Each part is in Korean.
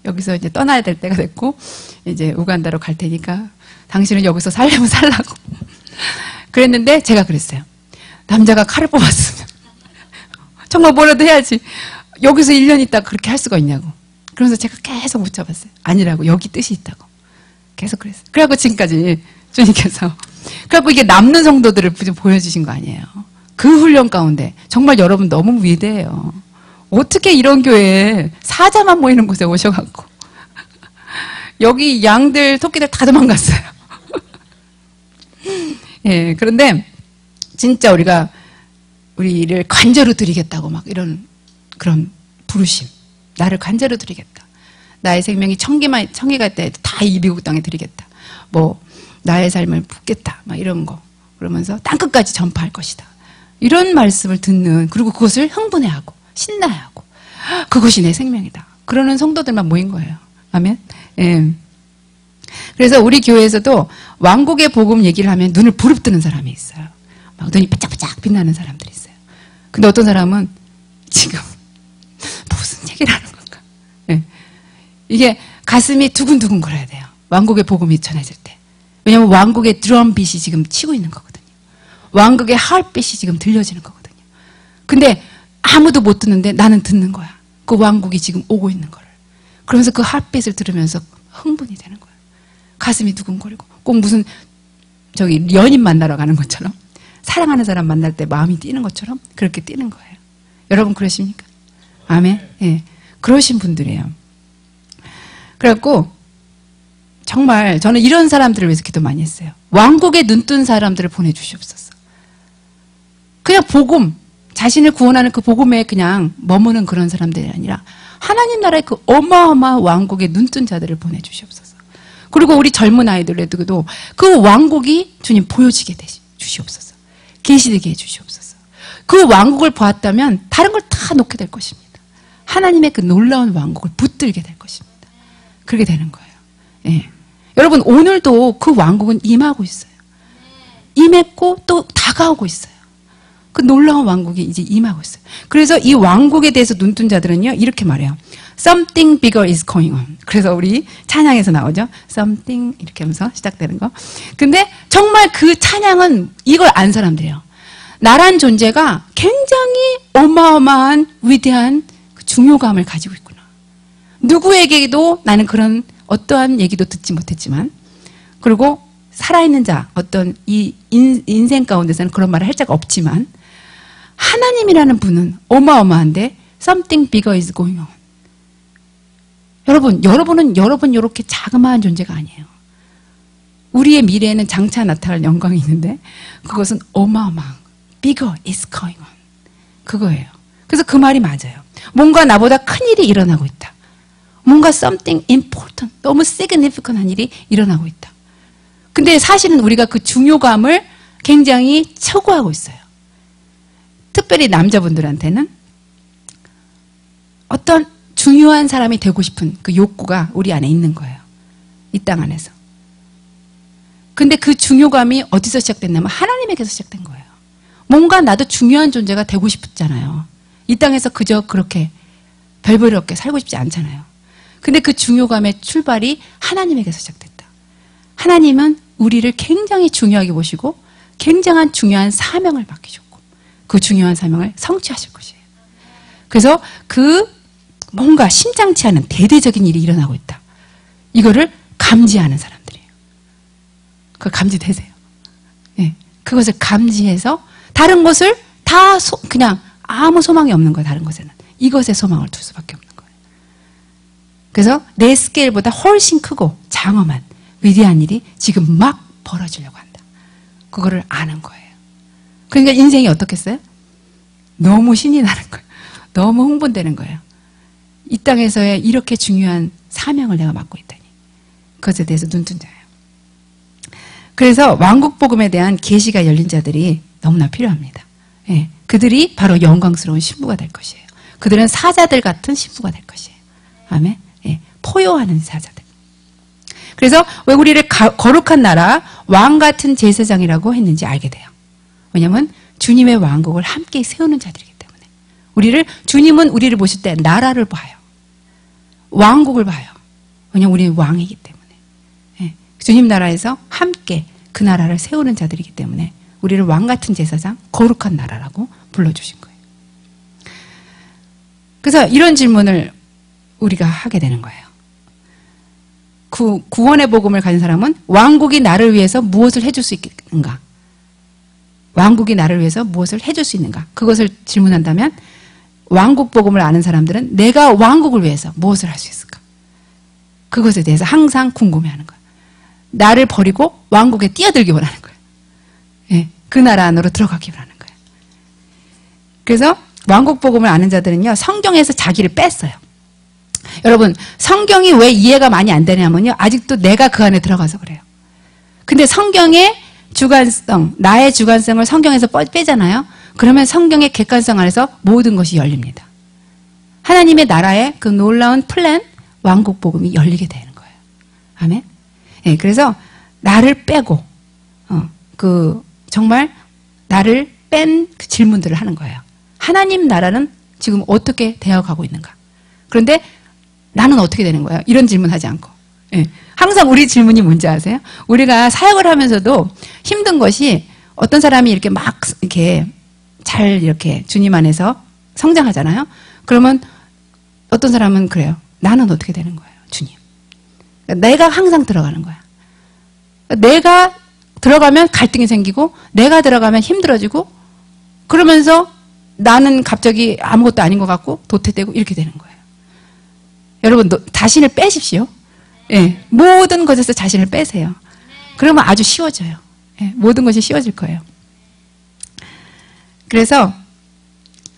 여기서 이제 떠나야 될 때가 됐고 이제 우간다로 갈 테니까 당신은 여기서 살려면 살라고 그랬는데 제가 그랬어요. 남자가 칼을 뽑았으면 정말 뭐라도 해야지 여기서 1년 있다 그렇게 할 수가 있냐고. 그러면서 제가 계속 붙잡았어요. 아니라고, 여기 뜻이 있다고 계속 그랬어요. 그래갖고 지금까지 주님께서 그래갖고 이게 남는 성도들을 보여주신 거 아니에요. 그 훈련 가운데 정말 여러분 너무 위대해요. 어떻게 이런 교회에 사자만 모이는 곳에 오셔갖고 여기 양들 토끼들 다 도망갔어요. 예, 그런데 진짜 우리를 관제로 드리겠다고 막 이런 그런 부르심, 나를 관제로 드리겠다. 나의 생명이 청기가 때 다 이 미국 땅에 드리겠다. 뭐 나의 삶을 붓겠다. 막 이런 거. 그러면서 땅끝까지 전파할 것이다. 이런 말씀을 듣는, 그리고 그것을 흥분해하고 신나해하고 그것이 내 생명이다. 그러는 성도들만 모인 거예요. 아멘. 예. 그래서 우리 교회에서도 왕국의 복음 얘기를 하면 눈을 부릅뜨는 사람이 있어요. 막 눈이 반짝반짝 빛나는 사람들이 있어요. 근데 어떤 사람은 지금 무슨 얘기를 하는 건가? 예. 이게 가슴이 두근두근 거려야 돼요. 왕국의 복음이 전해질 때. 왜냐하면 왕국의 드럼빗이 지금 치고 있는 거거든요. 왕국의 하얼빗이 지금 들려지는 거거든요. 근데 아무도 못 듣는데 나는 듣는 거야. 그 왕국이 지금 오고 있는 거를. 그러면서 그 하얼빗을 들으면서 흥분이 되는 거야. 가슴이 두근거리고 꼭 무슨 연인 만나러 가는 것처럼, 사랑하는 사람 만날 때 마음이 뛰는 것처럼 그렇게 뛰는 거예요. 여러분 그러십니까? 아멘. 예, 그러신 분들이에요. 그래갖고 정말 저는 이런 사람들을 위해서 기도 많이 했어요. 왕국에 눈뜬 사람들을 보내주시옵소서. 그냥 복음, 자신을 구원하는 그 복음에 그냥 머무는 그런 사람들이 아니라 하나님 나라의 그 어마어마한 왕국에 눈뜬 자들을 보내주시옵소서. 그리고 우리 젊은 아이들에게도 그 왕국이 주님 보여지게 주시옵소서. 계시되게 해주시옵소서. 그 왕국을 보았다면 다른 걸 다 놓게 될 것입니다. 하나님의 그 놀라운 왕국을 붙들게 될 것입니다. 그렇게 되는 거예요. 예. 여러분 오늘도 그 왕국은 임하고 있어요. 임했고 또 다가오고 있어요. 그 놀라운 왕국이 이제 임하고 있어요. 그래서 이 왕국에 대해서 눈뜬 자들은요 이렇게 말해요. Something bigger is going on. 그래서 우리 찬양에서 나오죠. Something 이렇게 하면서 시작되는 거. 근데 정말 그 찬양은 이걸 안 사람들이에요. 나란 존재가 굉장히 어마어마한 위대한 그 중요감을 가지고 있구나. 누구에게도 나는 그런 어떠한 얘기도 듣지 못했지만, 그리고 살아있는 자, 어떤 이 인생 가운데서는 그런 말을 할 자가 없지만 하나님이라는 분은 어마어마한데 Something bigger is going on. 여러분은 여러분 이렇게 자그마한 존재가 아니에요. 우리의 미래에는 장차 나타날 영광이 있는데 그것은 어마어마한 bigger is going on. 그거예요. 그래서 그 말이 맞아요. 뭔가 나보다 큰 일이 일어나고 있다. 뭔가 something important, 너무 significant한 일이 일어나고 있다. 근데 사실은 우리가 그 중요감을 굉장히 초과하고 있어요. 특별히 남자분들한테는 어떤 중요한 사람이 되고 싶은 그 욕구가 우리 안에 있는 거예요. 이 땅 안에서. 근데 그 중요감이 어디서 시작됐냐면 하나님에게서 시작된 거예요. 뭔가 나도 중요한 존재가 되고 싶잖아요. 이 땅에서 그저 그렇게 별볼이 없게 살고 싶지 않잖아요. 근데 그 중요감의 출발이 하나님에게서 시작됐다. 하나님은 우리를 굉장히 중요하게 보시고 굉장한 중요한 사명을 맡기셨고 그 중요한 사명을 성취하실 것이에요. 그래서 그 뭔가 심상치 않은 대대적인 일이 일어나고 있다. 이거를 감지하는 사람들이에요. 그거 감지되세요? 예, 그것을 감지해서 다른 것을 다 그냥 아무 소망이 없는 거예요. 다른 것에는. 이것에 소망을 둘 수밖에 없는 거예요. 그래서 내 스케일보다 훨씬 크고 장엄한 위대한 일이 지금 막 벌어지려고 한다. 그거를 아는 거예요. 그러니까 인생이 어떻겠어요? 너무 신이 나는 거예요. 너무 흥분되는 거예요. 이 땅에서의 이렇게 중요한 사명을 내가 맡고 있다니. 그것에 대해서 눈뜬 자예요. 그래서 왕국복음에 대한 계시가 열린 자들이 너무나 필요합니다. 예, 그들이 바로 영광스러운 신부가 될 것이에요. 그들은 사자들 같은 신부가 될 것이에요. 아멘. 예, 포효하는 사자들. 그래서 왜 우리를 거룩한 나라, 왕 같은 제사장이라고 했는지 알게 돼요. 왜냐하면 주님의 왕국을 함께 세우는 자들이기 때문에. 주님은 우리를 보실 때 나라를 봐요. 왕국을 봐요. 왜냐하면 우리는 왕이기 때문에. 예. 주님 나라에서 함께 그 나라를 세우는 자들이기 때문에 우리를 왕같은 제사장, 거룩한 나라라고 불러주신 거예요. 그래서 이런 질문을 우리가 하게 되는 거예요. 구원의 복음을 가진 사람은 왕국이 나를 위해서 무엇을 해줄 수 있는가? 왕국이 나를 위해서 무엇을 해줄 수 있는가? 그것을 질문한다면 왕국 복음을 아는 사람들은 내가 왕국을 위해서 무엇을 할 수 있을까? 그것에 대해서 항상 궁금해하는 거예요. 나를 버리고 왕국에 뛰어들기 원하는 거예요. 예, 그 나라 안으로 들어가기 원하는 거예요. 그래서 왕국 복음을 아는 자들은요, 성경에서 자기를 뺐어요. 여러분, 성경이 왜 이해가 많이 안 되냐면요, 아직도 내가 그 안에 들어가서 그래요. 근데 성경의 주관성, 나의 주관성을 성경에서 빼잖아요. 그러면 성경의 객관성 안에서 모든 것이 열립니다. 하나님의 나라의 그 놀라운 플랜, 왕국 복음이 열리게 되는 거예요. 아멘. 예, 그래서 나를 빼고 정말 나를 뺀 그 질문들을 하는 거예요. 하나님 나라는 지금 어떻게 되어가고 있는가? 그런데 나는 어떻게 되는 거예요? 이런 질문하지 않고. 예, 항상 우리 질문이 뭔지 아세요? 우리가 사역을 하면서도 힘든 것이 어떤 사람이 이렇게 막 이렇게 잘 이렇게 주님 안에서 성장하잖아요. 그러면 어떤 사람은 그래요. 나는 어떻게 되는 거예요, 주님? 내가 항상 들어가는 거야. 내가 들어가면 갈등이 생기고 내가 들어가면 힘들어지고 그러면서 나는 갑자기 아무것도 아닌 것 같고 도태되고 이렇게 되는 거예요. 여러분 자신을 빼십시오. 예, 모든 것에서 자신을 빼세요. 그러면 아주 쉬워져요. 예, 모든 것이 쉬워질 거예요. 그래서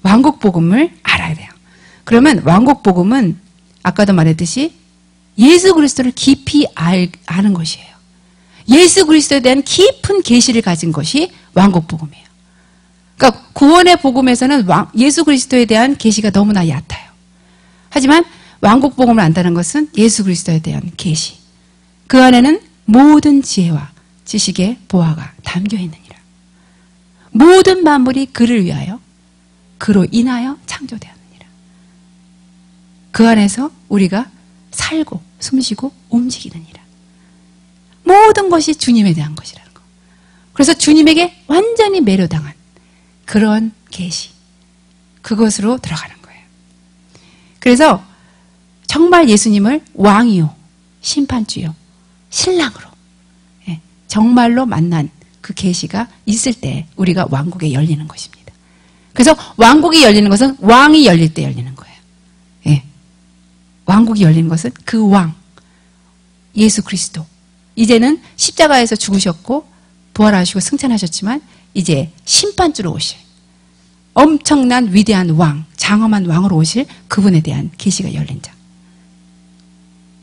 왕국 복음을 알아야 돼요. 그러면 왕국 복음은 아까도 말했듯이 예수 그리스도를 깊이 아는 것이에요. 예수 그리스도에 대한 깊은 계시를 가진 것이 왕국 복음이에요. 그러니까 구원의 복음에서는 예수 그리스도에 대한 계시가 너무나 얕아요. 하지만 왕국 복음을 안다는 것은 예수 그리스도에 대한 계시. 그 안에는 모든 지혜와 지식의 보화가 담겨 있느니라. 모든 만물이 그를 위하여 그로 인하여 창조되었느니라. 그 안에서 우리가 살고 숨쉬고 움직이느니라. 모든 것이 주님에 대한 것이라는 거. 그래서 주님에게 완전히 매료당한 그런 계시, 그것으로 들어가는 거예요. 그래서 정말 예수님을 왕이요, 심판주요, 신랑으로 정말로 만난 그 계시가 있을 때 우리가 왕국에 열리는 것입니다. 그래서 왕국이 열리는 것은 왕이 열릴 때 열리는 거예요. 예. 왕국이 열리는 것은 그 왕, 예수 그리스도. 이제는 십자가에서 죽으셨고 부활하시고 승천하셨지만 이제 심판주로 오실 엄청난 위대한 왕, 장엄한 왕으로 오실 그분에 대한 계시가 열린 자.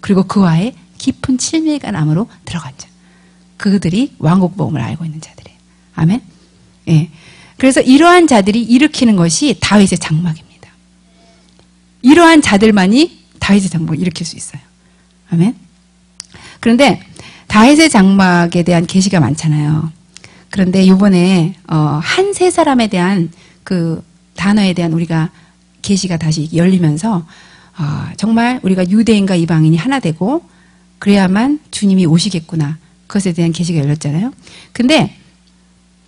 그리고 그와의 깊은 친밀감으로 들어간 자. 그들이 왕국 복음을 알고 있는 자들이에요. 아멘. 예. 그래서 이러한 자들이 일으키는 것이 다윗의 장막입니다. 이러한 자들만이 다윗의 장막을 일으킬 수 있어요. 아멘. 그런데 다윗의 장막에 대한 계시가 많잖아요. 그런데 이번에 한 세 사람에 대한 그 단어에 대한 우리가 계시가 다시 열리면서 정말 우리가 유대인과 이방인이 하나 되고 그래야만 주님이 오시겠구나. 그것에 대한 계시가 열렸잖아요. 근데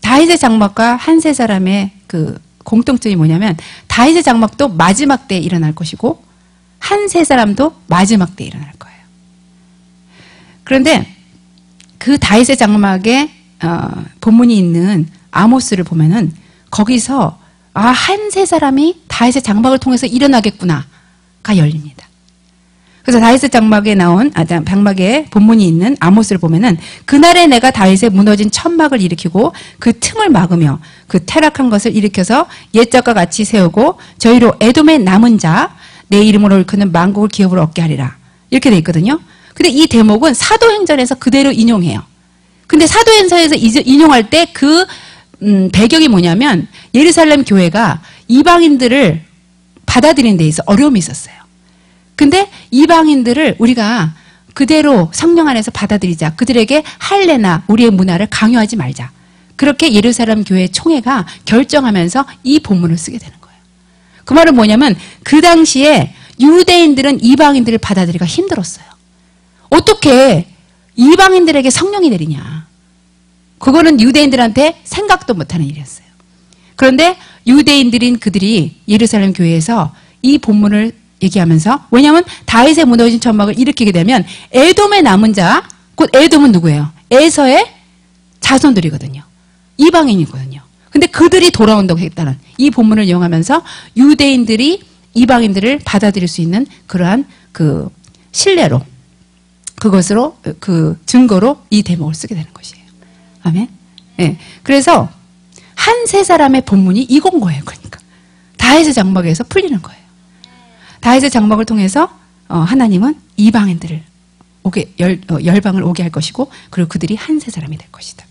다윗의 장막과 한 세 사람의 그 공통점이 뭐냐면 다윗의 장막도 마지막 때에 일어날 것이고 한 세 사람도 마지막 때에 일어날 거예요. 그런데 그 다윗의 장막에 본문이 있는 아모스를 보면은 거기서 한 세 사람이 다윗의 장막을 통해서 일어나겠구나가 열립니다. 그래서 다윗의 장막에 장막에 본문이 있는 아모스를 보면은 그날에 내가 다윗의 무너진 천막을 일으키고 그 틈을 막으며 그 타락한 것을 일으켜서 옛적과 같이 세우고 저희로 에돔의 남은 자 내 이름으로 일컫는 만국을 기업으로 얻게 하리라. 이렇게 돼 있거든요. 근데 이 대목은 사도행전에서 그대로 인용해요. 근데 사도행전에서 인용할 때 그 배경이 뭐냐면 예루살렘 교회가 이방인들을 받아들이는 데 있어 어려움이 있었어요. 근데 이방인들을 우리가 그대로 성령 안에서 받아들이자. 그들에게 할례나 우리의 문화를 강요하지 말자. 그렇게 예루살렘 교회 총회가 결정하면서 이 본문을 쓰게 되는 거예요. 그 말은 뭐냐면 그 당시에 유대인들은 이방인들을 받아들이기가 힘들었어요. 어떻게 이방인들에게 성령이 내리냐. 그거는 유대인들한테 생각도 못하는 일이었어요. 그런데 유대인들인 그들이 예루살렘 교회에서 이 본문을 얘기하면서, 왜냐하면 다윗의 무너진 천막을 일으키게 되면 에돔의 남은 자, 곧 에돔은 누구예요? 에서의 자손들이거든요. 이방인이거든요. 근데 그들이 돌아온다고 했다는 이 본문을 이용하면서 유대인들이 이방인들을 받아들일 수 있는 그러한 그 신뢰로, 그것으로, 그 증거로 이 대목을 쓰게 되는 것이에요. 아멘. 예. 그래서 한 세 사람의 본문이 이건 거예요. 그러니까 다윗의 장막에서 풀리는 거예요. 다윗의 장막을 통해서 하나님은 이방인들을 오게 열방을 오게 할 것이고, 그리고 그들이 한 세 사람이 될 것이다.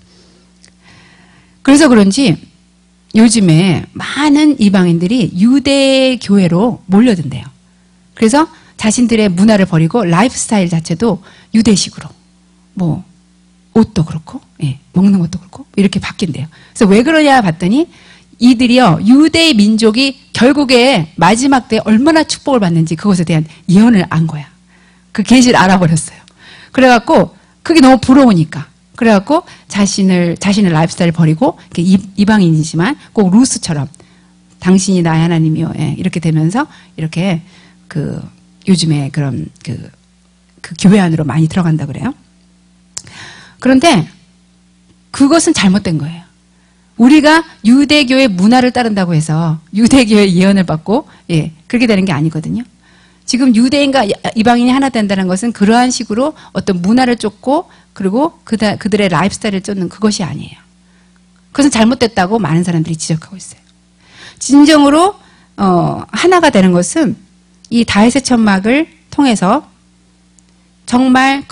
그래서 그런지 요즘에 많은 이방인들이 유대 교회로 몰려든대요. 그래서 자신들의 문화를 버리고 라이프 스타일 자체도 유대식으로, 뭐 옷도 그렇고, 예, 먹는 것도 그렇고 이렇게 바뀐대요. 그래서 왜 그러냐 봤더니 이들이요, 유대 민족이 결국에 마지막 때 얼마나 축복을 받는지 그것에 대한 예언을 안 거야. 그 계시를 알아버렸어요. 그래갖고 그게 너무 부러우니까, 그래갖고 자신의 라이프스타일을 버리고 이방인이지만 꼭 루스처럼 당신이 나의 하나님이요, 예, 이렇게 되면서 이렇게 그 요즘에 그런 그 교회 안으로 많이 들어간다 그래요. 그런데 그것은 잘못된 거예요. 우리가 유대교의 문화를 따른다고 해서 유대교의 예언을 받고, 예, 그렇게 되는 게 아니거든요. 지금 유대인과 이방인이 하나 된다는 것은 그러한 식으로 어떤 문화를 쫓고, 그리고 그들의 라이프스타일을 쫓는 그것이 아니에요. 그것은 잘못됐다고 많은 사람들이 지적하고 있어요. 진정으로 하나가 되는 것은 이 다윗의 천막을 통해서 정말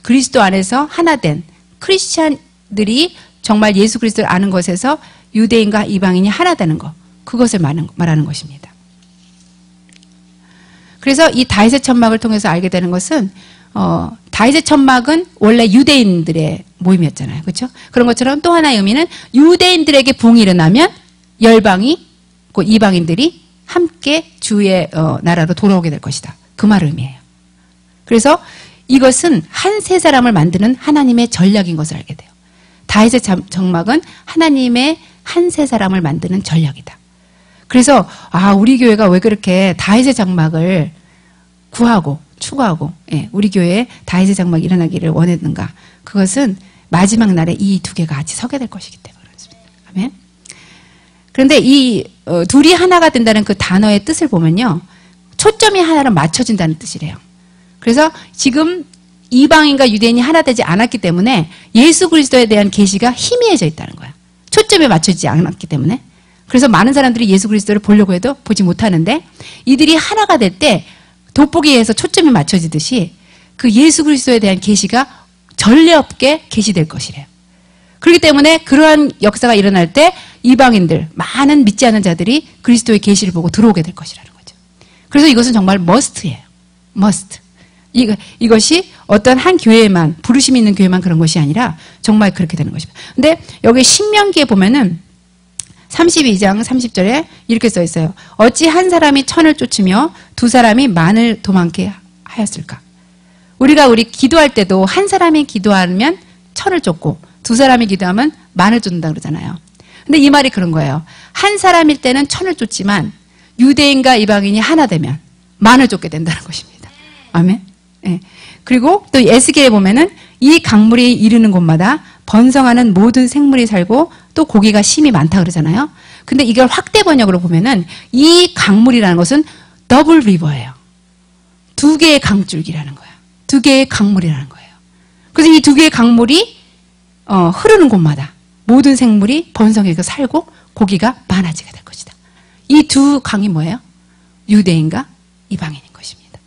그리스도 안에서 하나 된 크리스찬들이 정말 예수 그리스도를 아는 것에서 유대인과 이방인이 하나 되는 것, 그것을 말하는 것입니다. 그래서 이 다윗의 천막을 통해서 알게 되는 것은, 다윗의 천막은 원래 유대인들의 모임이었잖아요. 그렇죠? 그런 것처럼 또 하나의 의미는 유대인들에게 붕이 일어나면 열방이, 그 이방인들이 함께 주의 나라로 돌아오게 될 것이다. 그 말을 의미해요. 그래서 이것은 한 세 사람을 만드는 하나님의 전략인 것을 알게 돼요. 다윗의 장막은 하나님의 한 세 사람을 만드는 전략이다. 그래서 우리 교회가 왜 그렇게 다윗의 장막을 구하고 추구하고, 예, 우리 교회에 다윗의 장막이 일어나기를 원했는가? 그것은 마지막 날에 이 두 개가 같이 서게 될 것이기 때문에 그렇습니다. 아멘. 그런데 이 둘이 하나가 된다는 그 단어의 뜻을 보면요, 초점이 하나로 맞춰진다는 뜻이래요. 그래서 지금 이방인과 유대인이 하나 되지 않았기 때문에 예수 그리스도에 대한 계시가 희미해져 있다는 거야. 초점이 맞춰지지 않았기 때문에. 그래서 많은 사람들이 예수 그리스도를 보려고 해도 보지 못하는데, 이들이 하나가 될 때 돋보기에서 초점이 맞춰지듯이 그 예수 그리스도에 대한 계시가 전례 없게 계시될 것이래요. 그렇기 때문에 그러한 역사가 일어날 때 이방인들, 많은 믿지 않는 자들이 그리스도의 계시를 보고 들어오게 될 것이라는 거죠. 그래서 이것은 정말 머스트예요. 머스트. 이것이 어떤 한 교회만, 부르심이 있는 교회만 그런 것이 아니라 정말 그렇게 되는 것입니다. 근데 여기 신명기에 보면은 32장 30절에 이렇게 써 있어요. 어찌 한 사람이 천을 쫓으며 두 사람이 만을 도망게 하였을까? 우리 기도할 때도 한 사람이 기도하면 천을 쫓고 두 사람이 기도하면 만을 쫓는다 그러잖아요. 근데 이 말이 그런 거예요. 한 사람일 때는 천을 쫓지만 유대인과 이방인이 하나 되면 만을 쫓게 된다는 것입니다. 아멘. 예. 그리고 또 에스겔에 보면은 이 강물이 이르는 곳마다 번성하는 모든 생물이 살고 또 고기가 심이 많다 그러잖아요. 근데 이걸 확대 번역으로 보면은 이 강물이라는 것은 더블 리버예요. 두 개의 강줄기라는 거예요. 두 개의 강물이라는 거예요. 그래서 이 두 개의 강물이 흐르는 곳마다 모든 생물이 번성해서 살고 고기가 많아지게 될 것이다. 이 두 강이 뭐예요? 유대인과 이방인인 것입니다.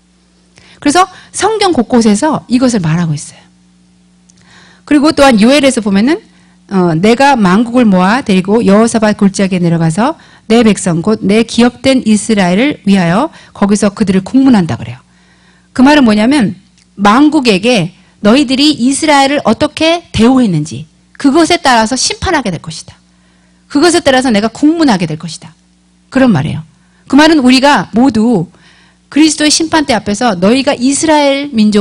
그래서 성경 곳곳에서 이것을 말하고 있어요. 그리고 또한 요엘에서 보면은 내가 만국을 모아 데리고 여호사밧 골짜기에 내려가서 내 백성 곧 내 기업된 이스라엘을 위하여 거기서 그들을 국문한다 그래요. 그 말은 뭐냐면 만국에게 너희들이 이스라엘을 어떻게 대우했는지 그것에 따라서 심판하게 될 것이다. 그것에 따라서 내가 국문하게 될 것이다. 그런 말이에요. 그 말은 우리가 모두 그리스도의 심판대 앞에서 너희가 이스라엘 민족